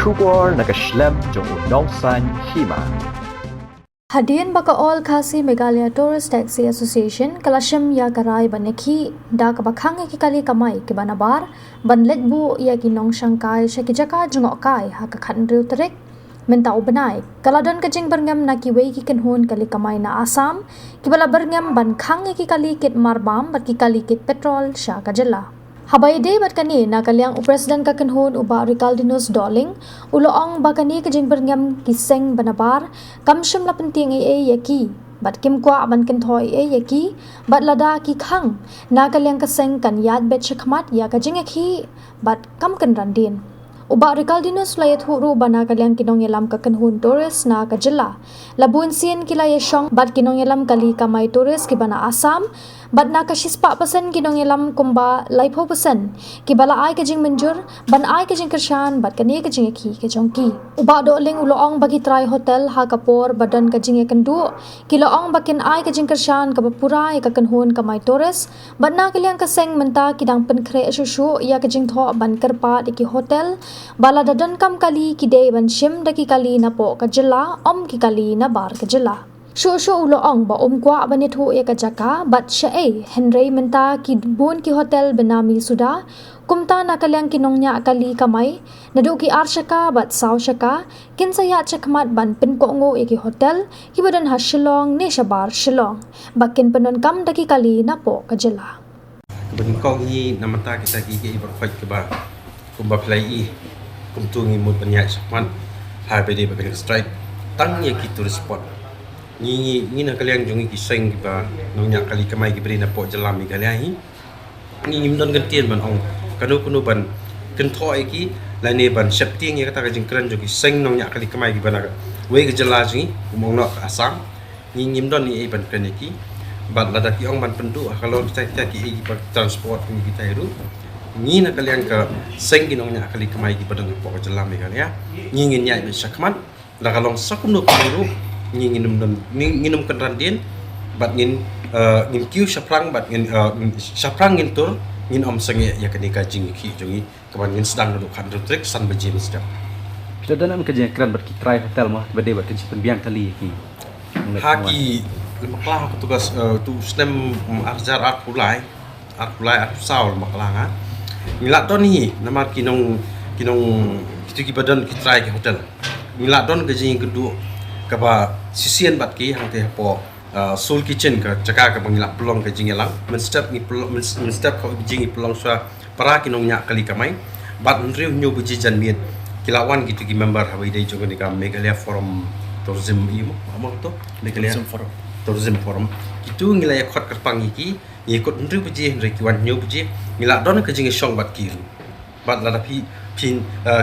Shubor nakaslem jong unongsan hima. Hadian baka all Khasi Meghalaya Tourist Taxi Association kalasham ya karai banekhi da kabakhang ki kali kamai ke banabar banlet bu ya ki nong shangkai shakijaka jungok kai ha ka khandriu trek mentau benai kaladon kajing berngam na ki wei ki kenhun kali kamai na Assam ki bala berngam ban khang ki kali kit marbam bat ki kali kit petrol sha ka jala Habai day bat kani na kalyang President kakenhun uba Ricaldinus Darling uloong bakani kajing berngam kiseng banabar kamshum la penting e yaki bat kim kwa ban ken thoi e yaki bat lada ki khang na kalyang kaseng kan yad bet shakmat ya kajing ekhi bat kam kan randin uba Ricaldinus layat huru bana kalyang kinong yelam kakenhun tourist na kajila labun sien kilay shong bat kinong yelam kali kamay tourist ki bana Assam bat na kashispa pasan kinong yelam kumba laipo pasan ki bala ay kajing menjur ban ay kajing kershan bat kani kajing ekhi kajong ki uba do ling uloong bagi try hotel ha kapor badan kajing ekendu ki loong bakin ay kajing kershan kapapura e kakenhun kamay tourist bat na kalyang kaseng menta kidang penkre shushu ya kajing tho ban kerpa ki hotel bala dadan kam kali ki day ban shim daki kali na po kajila ki kali na bar kajila Shushu uloong ba kwa banit hu ya kajaka bat syae Henry menta ki bun ki hotel benami suda kumta na kalyang kinong nya kali kamay nadu ki arshaka bat saw shaka kinsaya chakmat ban pin ko ngo ki hotel ki badan ha Shillong ne shabar Shillong bakin penon kam daki kali na po kajila Beningkong i namata kita gigi berfait ke ba kumba play i kumtungi mud banyak sakman hai bede bagai strike tang ya ki tourist spot ni na kalian jungi ki seng ba nongnya kali kamai ki beri na po jalam ni kalian ni nimdon gantian ban ong kanu ban kentoi ki lane ban septing ya kata kajing keren jogi seng nongnya kali kamai ki bana we ke jala jungi umong nok Assam ni nimdon ni ban kren ki bat lada ki ong ban pendu kalau kita ki transport ni kita itu ni na kalian ke seng ki nongnya kali kamai ki badang po jalam ni kalian ni ngin nyai sakman la kalong sakum no kiru nginum kenrandin bat ngin kiu saprang bat ngin saprang ngin tur ngin om sange ya kani kajing ki jongi kaman ngin sedang duduk kan trek san bejim sedap kita dan kerja keren berkitrai hotel mah bade bat kenci penbiang kali ki haki maklah petugas tu stem arjar arpulai saul maklah ngilak don ni nama kinong kitu ki badan kitrai ki hotel ngilak don kajing kedua kaba sisian bat ki hang te po soul kitchen ka caka ka bangilak pelong ka jingelang men step ko jingi pelong sa para kinong nya kali kamai bat nriu nyu buji jan miet kilawan gitu ki member hawi dai jogo ni ka Meghalaya Forum Tourism imo among to Meghalaya Tourism Forum itu ngilaya khot kerpang iki ngikut nriu buji nri kiwan nyu buji ngilak don ka jingi shong bat kiru bat lada pin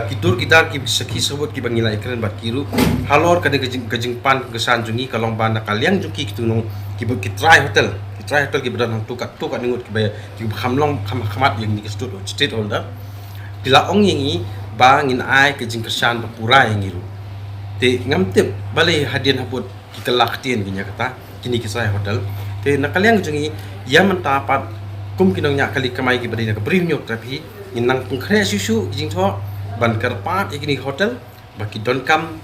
kidur kita ki seki sebut ki bangilai keren bat kiru halor kada kejing pan kesan jungi kalong bana kalian juki kitunong ki try hotel ki bedan tukat ningut ki bay ki khamlong khamat yang ni street holder bila ong yangi bangin ai kejing kesan pura yang ngiru te ngamtip bale hadian haput ki kelaktian ginya kata kini ki try hotel te nakalian jungi ya mentapat kum kinong nya kali kamai ki badina ka brief nyok tapi inang pengkre susu jing tho ban karpat ikini hotel baki don kam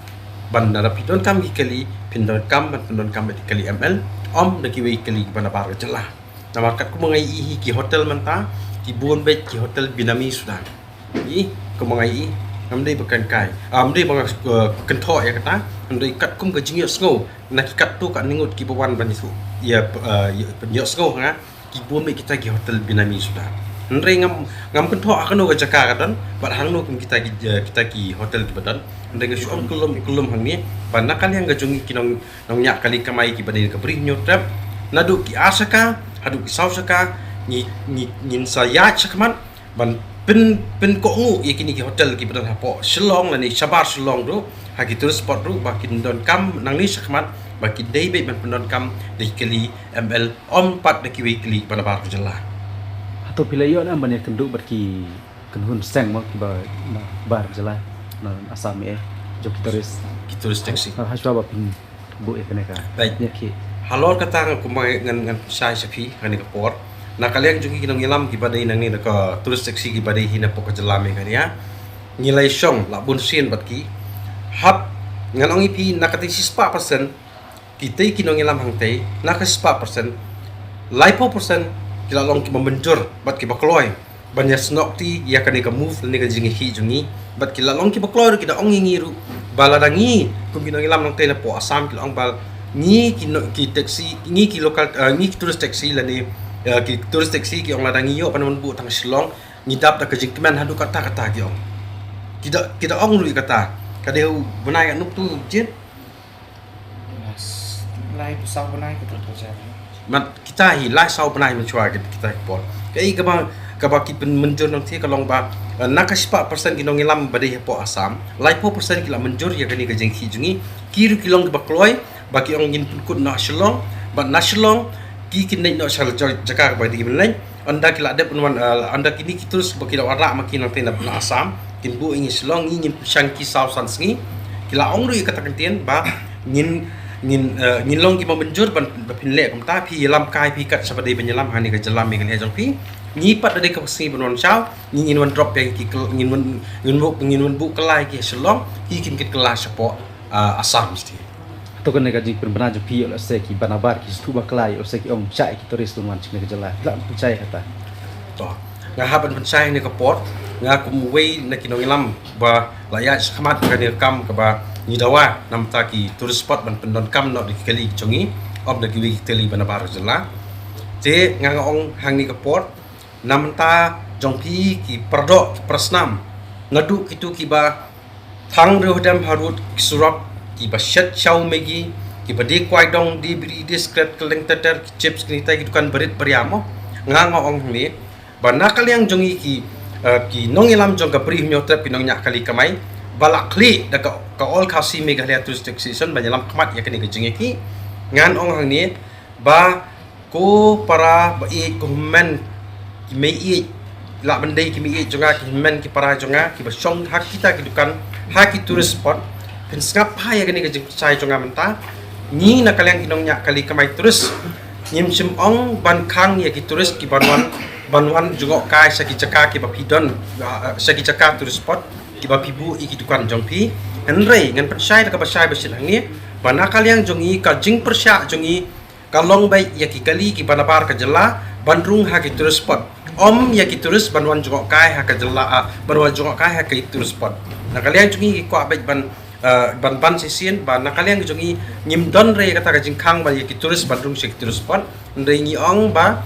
ban darapi don kam kali pindon kam ban pindon kam kali ml om daki we kali bana bar jelah nama kat kumangai i ki hotel menta ki buon bet ki hotel binami sudah i kumangai i amdei bekan kai amdei bang kentho ya kata amdei kat kum ke jingyo sngo nak kat tu kat ningut ki bawan ban itu ya penyok sngo nga ki buon bet kita ki hotel binami sudah Nre ngam kentho akan ke Jakarta dan bat hang no kita ki hotel di badan ndeng syuam kulum hang ni ban nakal yang gajungi kinong nong nyak kali kamai ki badin ke beri nyotrap nadu ki asaka hadu ki sausaka ni saya chakman ban pen ko ngu ikini ki hotel ki badan hapo Shillong lani sabar Shillong ru hagi tourist spot ru bakin don kam nang ni chakman bakin dei be ban pendon kam de kali ml om pat de ki weekly bana bar jelah atau bila iyo na banyak kenduk berki kenhun seng mau kiba bar jalan na Assam jok tourist taxi haswa ba pin bu kene ka baik ya ki halor kata kumai ngan sai sapi ngani ka port na kalian jungi kinong ilam ki badai nang ni ka tourist taxi ki badai hina pok jelam kan ya ngilai syong la bun sien bat ki hap ngan ong ipi nakati sispa persen kita kinong ngilam hang tei nak sispa persen laipo persen kila long ki membenjur bat ki bakloy banyak snok ti ya kan ka move ni ka jingi hi jungi bat kila long ki bakloy kita ong ngiru baladangi kum kinong ngilam nang tei la po asam kila ong bal ni ki taxi ni ki lokal ni ki turis taxi la ni ki turis taxi ki ong ladangi yo panon bu tang silong ni dap ta ka jing kemen hadu kata ki ong kita ong lui kata kadeu benai kat nup tu jit lai sau benai ke tu saja mat kita hi lai sau benai mencua kita pon kai ka ba ki menjur nang thi ka long ba nakaspa persen kinong ngilam badai po asam lai po persen kila menjur ya kani ka jeng hi jungi kiru kilong ba kloi ba ki ong ngin kut na shlong ba na shlong ki kinai no shal jaka ba di menai anda kila ada penwan anda kini terus ba kila wara makin nang tena na asam kin bu ingin selong ingin sangki sau san sengi kila ong rui kata kentien ba ngin long ki membenjur ban pin le kum ta phi lam kai phi kat sabadai penyelam hani ka jelam mi kan jong phi ni pat dari ka sengi benon chau ngin wan drop yang ki ngin bu kelai ki selong ki kin kit kelas sapo asam mesti atau kan ka jing benar jo pi ola se ki banabar ki stu baklai o se ki ong chai ki turis tuan cing ka jela la percaya kata to ngahaban pencai ni ka pot ngakum wei na kinong ilam ba layak khamat ka ni kam ka ba ni dawa nam ta ki tourist spot ban pendon kam no di kali chongi ob da ki wi teli banabar jela te ngangong hang ni ka pot nam ta jongpi ki perdo prasnam ngadu itu ki ba thang rodam harut surap ki ba shat chau megi ki ba de kwai dong di bri discret keleng teter ki chips ni tai ki dukan berit beriamo ngangong ni ba nakal yang jongi ki nong ilam jong ka pri nyo trap ki nong nyak kali kamai balak kli da ka all khasi Meghalaya touristic season banyalam khamat ya kini ke ki ngan ong hang ni ba ko para ba e ko men ki mei e la bandai ki mei jonga ki men ki para jonga ki ba song hak kita ki dukan hak ki tourist spot pen skap ha ya kini ke sai jonga menta ni na kalian ki nong nyak kali kamai tourist nyim sim ong ban khang ya ki tourist ki banwan jungok kai saki caka ki bapidon saki caka tourist spot ki bapibu iki dukan jongpi henrei ngan persai ka pasai besil hangi bana kalian jongi ka jing persya jongi kalong bai ya ki kali ki banabar ka jela bandrung ha ki tourist spot om ya ki tourist banwan jungok kai ha ka jela banwan jungok kai ha ki tourist spot na kalian jongi ki kwa bai ban sesien bana kalian jongi nyim don re kata ka jing khang ba ya ki tourist bandrung saki tourist spot ndai ngi ong ba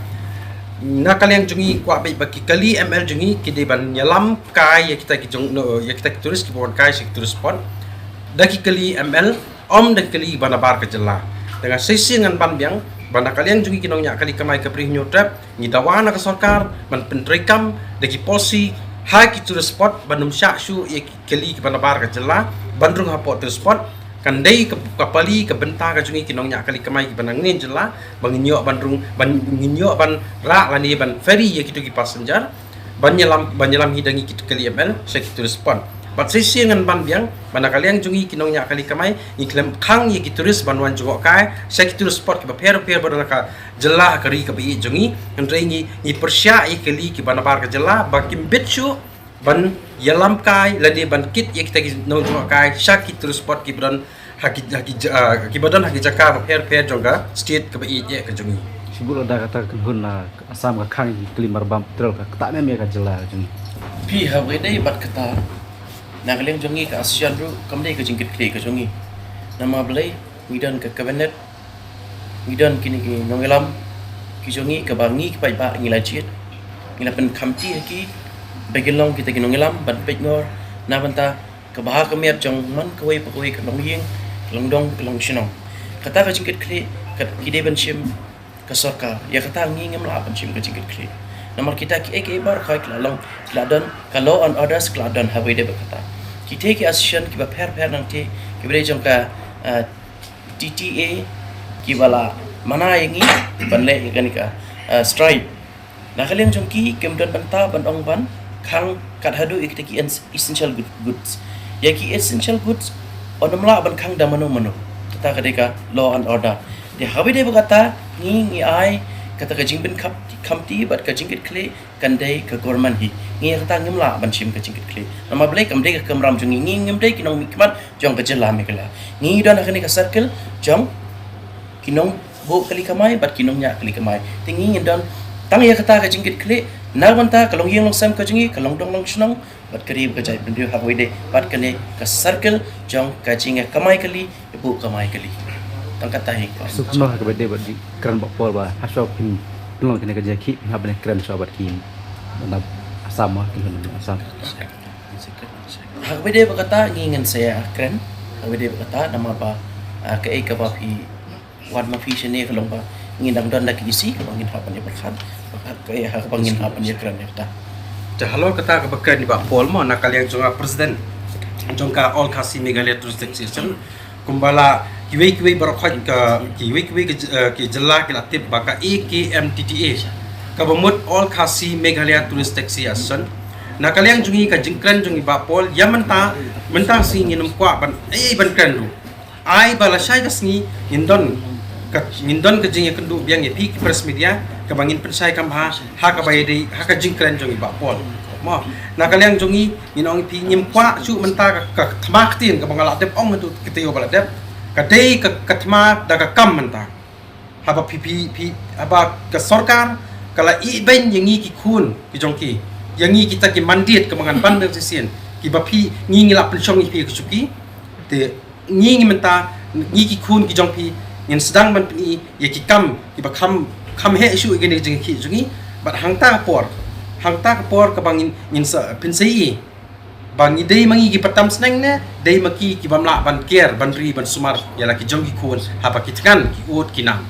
na kalian jungi kwa baik bagi kali ml jungi kide ban nyalam kai ya kita ki jong ya kita ki turis ki bon kai sik turis spot daki kali ml om daki kali banabar ke jela dengan sesi dengan ban biang bana kalian jungi kinong nya kali kamai ke pri nyo trap ni dawana ka sarkar ban pentrekam daki polisi ha ki turis spot banum syakshu ya kali ki banabar ke jela bandrung ha pot turis spot kandai kapali ke benta ka jungi kinong nya kali kamai ki banangin jela banginyo bandrung banginyo ban ra lani ban ferry ya kitu ki passenger banyalam hidangi kitu kali ml sekitu respon bat sesi ngan ban biang bana kalian jungi kinong nya kali kamai ni klem khang ya kitu ris banwan jungok kai sekitu spot ki ba per badana ka jela kari ka bi jungi ndrei ni persya i kali ki banabar ka jela bakim betsu ban yalam kai ladi ban kit ya kita ki no jungok kai syaki terus spot ki badan haki badan haki jaka per jonga state ke bi ye ke jungi sibul ada kata kun na asam ka khang ki klimar bam trol ka ta me ka jela jung pi ha we dai bat kata na kaleng jongi ka asian ru kam dai ka jingkit kli ka jongi nama belai midan ka cabinet midan kini ki nongelam ki jongi ka bangi ki pai ba ngila chit ngila pen khamti ki bagilong kita kinong ilam ban pek ngor na banta ka baha ka miap jong man ka wei pakoi ka long ying long dong long shinong kata ka jingkit kli ka kide ban shim ka sarkar ya kata ngingem la ban shim ka jingkit kli namar kita ki ek bar khai klalong kladan ka law and orders kladan ha wei de kata kita ki asian ki ba per nang te ki bre jong ka TTA ki bala mana yangi ban le kan ka strike na kalian jong ki kemdan banta ban ong ban khang kat hadu ikita ki essential goods ya ki essential goods onamla ban khang da mano kata kadeka law and order de habi de bagata ngi ai kata ka jing bin kamti bat ka jingkit kle kandai ka gorman hi ngi kata ngimla ban shim ka jingkit kle nama blai kam dei ka kamram jong ngi ngim dei kinong mikman jong ka jela me kala ngi dan akhni ka circle jong kinong bo kali kamai bat kinong nya kali kamai tingi ngindan tang ya kata ka jingkit kle narwanta kalong yeng long sam ka jingi kalong dong long snong bat karib ka jai bindu hawai de bat kane ka circle jong ka jinga kamai kali ibu kamai kali tang kata hi so no ha ba de ba di kran ba pol ba ha so pin long kene ka je ki ha ba ne kran so ba ki na asam ma ki asam Hak bede berkata ngingen saya keren. Hak bede berkata nama ba ka e ka ba pi wad ma fi sene kalong ba ngindang don dak isi ka bangin hapan ya berkhat. Ka e hak bangin hapan ya keren ya. Jahalo kata kebekan di Pak Pol mo nakal yang jonga presiden jongka all kasi Meghalaya Tourism Association kumbala kiwe barakhot ka kiwe ki jela ki latip baka EKMTTA ka bamut all kasi Meghalaya Tourism Association nakal yang jungi ka jingkran jungi Pak Pol ya menta si nginum kwa ban ban kran du ai bala syai kasngi ngindon ka jingi kendu biang pi press media ka bangin pensai kam ha ka bayadi ha ka jingkran jungi Pak Pol mo nakal yang jungi nginong pi nyim kwa su menta ka thmak tin ka bangala dep ong tu kitiyo bala dep ka dei ka thma da ka kam menta ha ba pi aba ka sarkar kala i ben yangi ki khun ki jongki yangi kita ki mandit ke mangan bandar sisian ki bapi ngi ngila pensyong i pi kusuki te ngi menta ngi ki khun ki jongpi ngin sedang ban pi ya ki kam ki ba kam he isu gene jing ki jungi bat hangta por ka bangin ngin sa pinsei bangi dei mangi ki patam sneng ne dei maki ki bamla ban ker ban ri ban sumar ya la ki jongki khun ha ba ki tkan ki ut ki nam